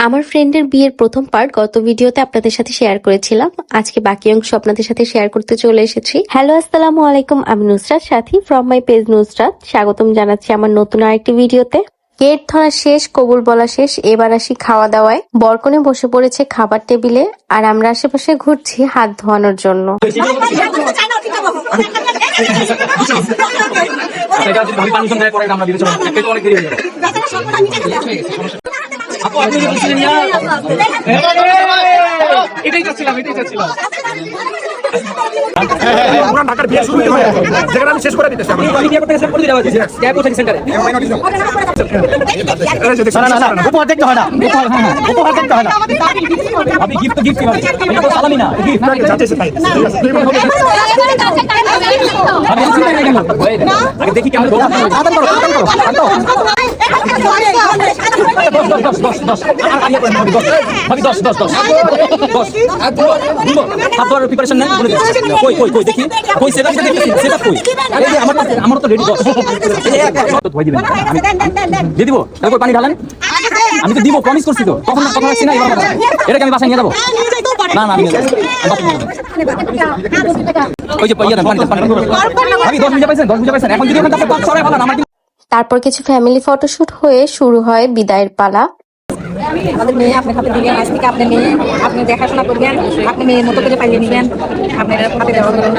আমার ফ্রেন্ডের বিয়ের প্রথম পার্ট গত ভিডিওতে আপনাদের সাথে শেয়ার করেছিলাম। আজকে বাকি অংশ আপনাদের সাথে শেয়ার করতে চলে এসেছি। হ্যালো, আসসালামু আলাইকুম। আমি নুসরাত সাথী ফ্রম মাই পেজ নুসরাত। স্বাগতম জানাচ্ছি আমার নতুন আরেকটি ভিডিওতে। গেট ধরা শেষ, কবুল বলা শেষ, এবার আসি খাওয়া দাওয়ায়। বরকনে বসে পড়েছে খাবার টেবিলে, আর আমরা আশেপাশে ঘুরছি হাত ধোয়ানোর জন্য। এটাই চাচ্ছিলাম ঢাকার বিয়ে শুরু হয়ে গেছে, যেখানে আমি শেষ করে দিতেছি। উপহার দেখতে হয় না, উপহার দেখতে হয় না। আপনি গিফট তো গিফট কি হবে, সালামি না দেখি কেমন প্রিপারেশন নেন। দেখি কই সেটা কই আমার তো রেডি ধোয়াই দিবেন। আমি দিয়ে দিব, তারপর পানি ঢালেন। আমি তো দিব, প্রমিস করছি তো, কখন কথা রাখছি না। এটাকে আমি বাসায় নিয়ে যাবো না, না আমি ওই যে আমি 10 মিনিট পাইছেন এখন যদি সরাই ভালো আমার। তারপর কিছু ফ্যামিলি ফটোশুট হয়ে শুরু হয় বিদায়ের পালা। আমাদের মেয়ে আপনার হাতে দিবেন, আজ থেকে আপনার মেয়ে আপনি দেখাশোনা করবেন, আপনি মেয়ের মতো করে পাইয়ে নিবেন, আপনার হাতে দেওয়া করবেন।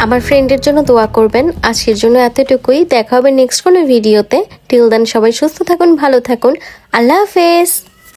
আমার ফ্রেন্ডের জন্য দোয়া করবেন। আজকের জন্য এতটুকুই। দেখা হবে নেক্সট কোনো ভিডিওতে। টিল দেন সবাই সুস্থ থাকুন, ভালো থাকুন। আল্লাহ হাফেজ।